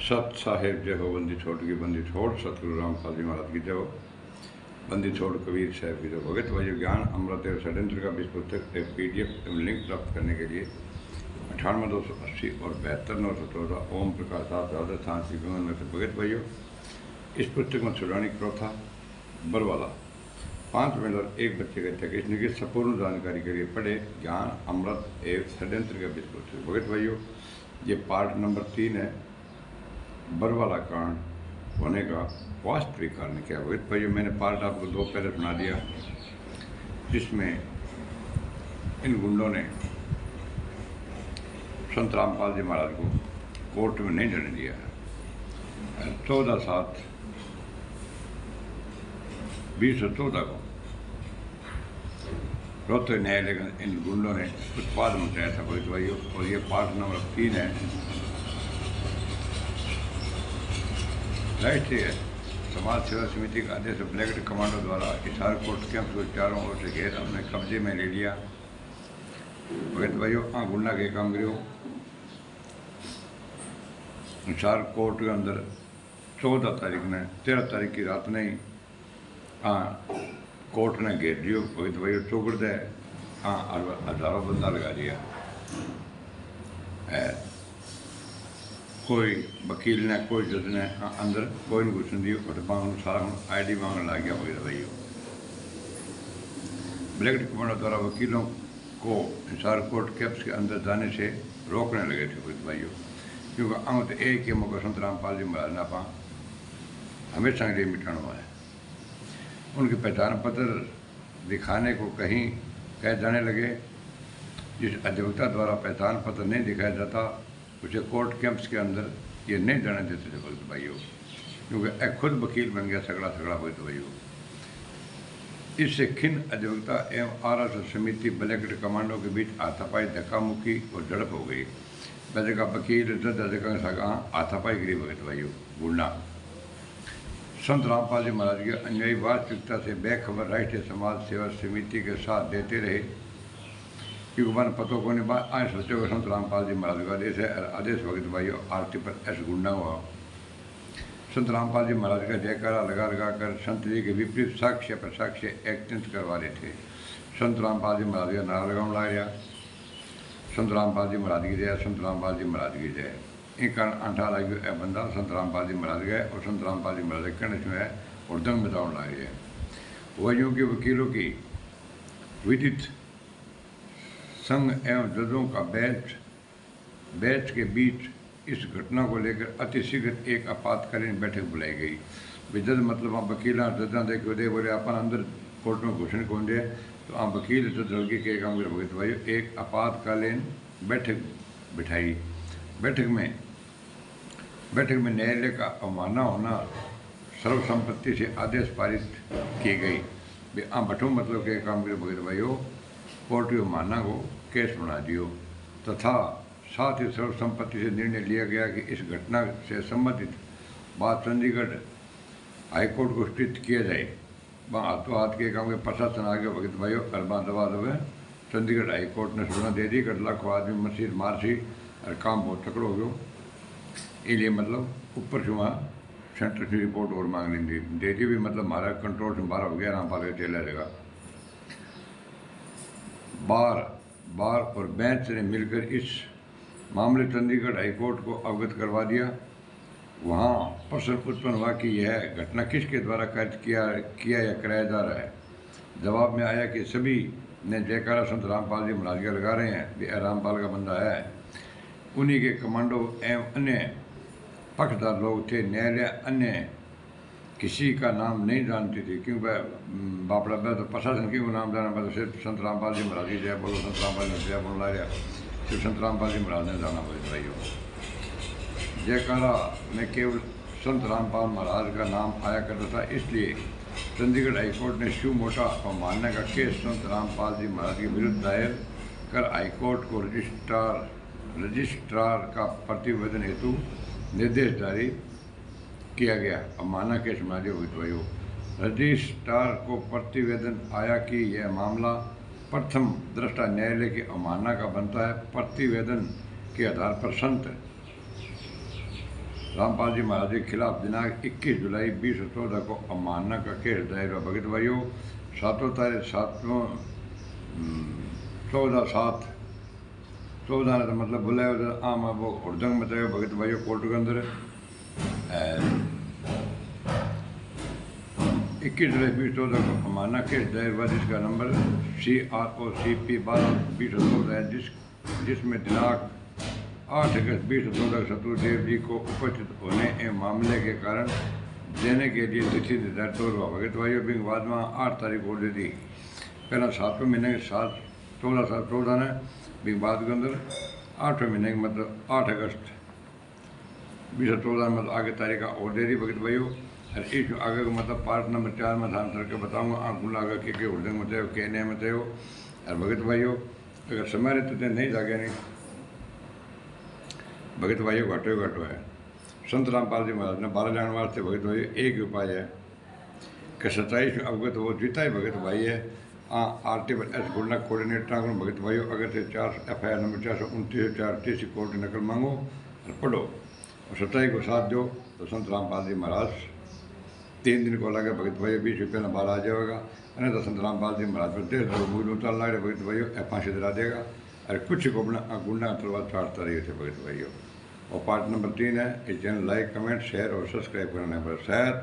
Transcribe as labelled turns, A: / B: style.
A: सत साहेब जय हो, बंदी छोड़ की बंदी छोड़, सतगुरु रामपाल जी महाराज की जय हो। बंदी छोड़ कबीर साहब की जय। भगत भाई ज्ञान अमृत एवं षड्यंत्र का बीच पुस्तक PDF एवं लिंक प्राप्त करने के लिए 98,280 और 72,914 ओम प्रकाश राजस्थान श्री में से भगत भाइयों, इस पुस्तक में छुड़ानी क्रोथा बरवाला 5 मेल और 1 बच्चे का तक इसने की संपूर्ण जानकारी के लिए पढ़े ज्ञान अमृत एवं षड्यंत्र का बीच पुस्तक। भगत भाइयों, ये पार्ट नंबर 3 है। बरवाला कांड होने का वास्तविक कारण क्या है। भाइयों, मैंने पार्ट आपको 2 पहले सुना दिया, जिसमें इन गुंडों ने संत रामपाल जी महाराज को कोर्ट में नहीं जाने दिया है। 14/7/2014 को रोहतक न्यायालय का इन गुंडों ने उत्पाद मचाया था भाइयों। और ये पार्ट नंबर 3 है। राष्ट्रीय समाज सेवा समिति का आदेश ब्लैक कमांडो द्वारा हिसार कोर्ट कैंप को चारों ओर से घेर अपने कब्जे में ले लिया। भगत भाइयों, गुंडा के काम करो हिसार कोर्ट के अंदर 13 तारीख की रात ने कोर्ट ने घेर लियो। भगत भाइयों, चौकड़ दे हजारों बंदा लगा दिया। कोई वकील ने कोई जज ने अंदर कोई नहीं घुसन दी। सारा ID मांगने लग गया। भगत भाइयों, ब्लैक कमांडो द्वारा वकीलों को हिसार कोर्ट कैंप्स के अंदर जाने से रोकने लगे थे भगत भाइयों, क्योंकि अंग तो एक ही मौका संत रामपाल जी महाराज ने आप हमेशा के लिए मिटाना हुआ है। उनके पहचान पत्र दिखाने को कहीं कह जाने लगे। जिस अधिवक्ता द्वारा पहचान पत्र नहीं दिखाया जाता उसे कोर्ट कैंप्स के अंदर ये नहीं जाने देते थे भगत भाइयों, क्योंकि खुद वकील बन गया सगड़ा भगत भाइयों। इससे खिन अधिवक्ता एवं RSS समिति ब्लैक कमांडो के बीच हाथापाई धक्का मुक्की और झड़प हो गई। वैसे का वकील हाथापाई गिरी भगत भाइयों। गुंडा संत रामपाल जी महाराज के अनुयायी वास्तविकता से बेखबर राष्ट्रीय समाज सेवा समिति के साथ देते रहे, क्योंकि मन पतों को नहीं बात आज सोचो कि संत रामपाल जी महाराज का आदेश है। आदेश भगत भाइयों आरती पर ऐसा गुंडा हुआ। संत रामपाल जी महाराज का जयकारा लगा कर संत जी के विपरीत साक्ष्य पर साक्ष्य एक्टिंग करवा रहे थे। संत रामपाल जी महाराज का नारा लगाने लग गया, संत रामपाल जी महाराज की जय, संत रामपाल जी महाराज की जय। एक कारण अंठा लग गया बंदा संत रामपाल जी महाराज गए और संत रामपाल जी महाराज कहने से है और दंग बजाने लग गए। वही के वकीलों की विदित संघ एवं जजों का बैच के बीच इस घटना को लेकर अतिशीघ्र एक आपातकालीन बैठक बुलाई गई। जज मतलब आप वकील जजा देखे दे बोले अपन अंदर कोर्ट में घोषणा कौन दे, तो आप वकील जज लड़की के काम कर भगत भाई एक आपातकालीन बैठक बिठाई। बैठक में न्यायालय का अवमानना होना सर्वसम्मति से आदेश पारित की गई। बठो मतलब के काम कर भगत भाइयों कोर्ट की अवमानना को केस बना दियो, तथा साथ ही सर्वसम्मति से निर्णय लिया गया कि इस घटना से संबंधित बात चंडीगढ़ हाईकोर्ट को स्थित किया जाए। वहाँ हाथों हाथ के काम के प्रशासन आगे भगत भाइयों अरबा दबा दबे चंडीगढ़ हाईकोर्ट ने सूचना दे दी कि लाखों आदमी मसीद मारसी और काम बहुत तकड़ो हो गयो। इसलिए मतलब ऊपर से वहाँ सेंटर की रिपोर्ट और मांग लेंगी दे दी भी, मतलब हमारा कंट्रोल से बाहर हो गया। रामपाल का चेला रहेगा। बार और बेंच ने मिलकर इस मामले चंडीगढ़ हाईकोर्ट को अवगत करवा दिया। वहाँ प्रश्न उत्पन्न हुआ कि यह घटना किसके द्वारा कार्य किया या कराया जा रहा है। जवाब में आया कि सभी ने जयकारा संत रामपाल जी महाराज का लगा रहे हैं, भी रामपाल का बंदा है। उन्हीं के कमांडो एवं अन्य पक्षदार लोग थे। न्यायालय अन्य किसी का नाम नहीं जानती थी, क्योंकि बापड़ा तो प्रशासन की नाम जाना मतलब सिर्फ संत रामपाल जी महाराज की जय बोलो, संत रामपाल जी जय बोल रहा, सिर्फ संत रामपाल जी महाराज ने जाना भाइयों। जयकारा में केवल संत रामपाल महाराज का नाम आया करता था। इसलिए चंडीगढ़ हाईकोर्ट ने शिव मोटा अवमानना का केस संत रामपाल जी महाराज के विरुद्ध दायर कर हाईकोर्ट को रजिस्ट्रार का प्रतिवेदन हेतु निर्देश जारी किया गया। अवमानना केस बना दिया भगत भाइयों। रजिस्ट्रार को प्रतिवेदन आया कि यह मामला प्रथम दृष्टा न्यायालय की अवमानना का बनता है। प्रतिवेदन के आधार पर संत रामपाल जी महाराज के खिलाफ दिनांक 21 जुलाई 2014 को अवमानना का केस दायर हुआ। भगत भाइयों, 14 ने तो मतलब बुलाया आम वो हुड़दंग मचायो भगत भाइयों कोर्ट के अंदर। 21 जुलाई 2014 को अवमानना केस दायर हुआ जिसका नंबर CROCP 12/2014 है, जिसमें दिनांक 8 अगस्त 2014 शत्रुदेव जी को उपस्थित होने एवं मामले के कारण देने के लिए तिथि निर्धारित हुआ। भगत भाइयों बिंग बाद में 8 तारीख को दे दी। पहला 7वें महीने के 14 ने बिंग बाद के अंदर 8वें महीने के मतलब 8 अगस्त 2014 मतलब आगे तारीख का और दे दी। भगत भाइयों और इस आगे का मतलब पार्ट नंबर 4 में ध्यान करके बताऊँगा आंकुल आगे के उड़दंग मचायो के नहीं मचायो। और भगत भाइयों अगर समय रहते नहीं जागे नहीं भगत भाइयों घटो है। संत रामपाल जी महाराज ने 12 जाने वास्ते भगत भाइयों एक ही उपाय है कि 27 अवगत वो जीता ही भगत भाई है RTS गुड़ना कोऑर्डिनेटर को भगत भाइयों अगर से 4 FIR नंबर 429 4 कोर्ट की नकल मांगो और पढ़ो और 27 को साथ दो तो संत रामपाल जी महाराज 3 दिन को लगे भगत भाइयों 20 रुपये में बाहर आ जाएगा। अने तो संत रामपाल जी महाराज पर देश मूल उतार ला रहे भगत भाइयों फांसी दिला देगा। अरे कुछ को अपना गुंडा तलवार चाटता रही थे भगत भाइयों। और पार्ट नंबर 3 है, इस चैनल लाइक कमेंट शेयर और सब्सक्राइब करने पर साहब।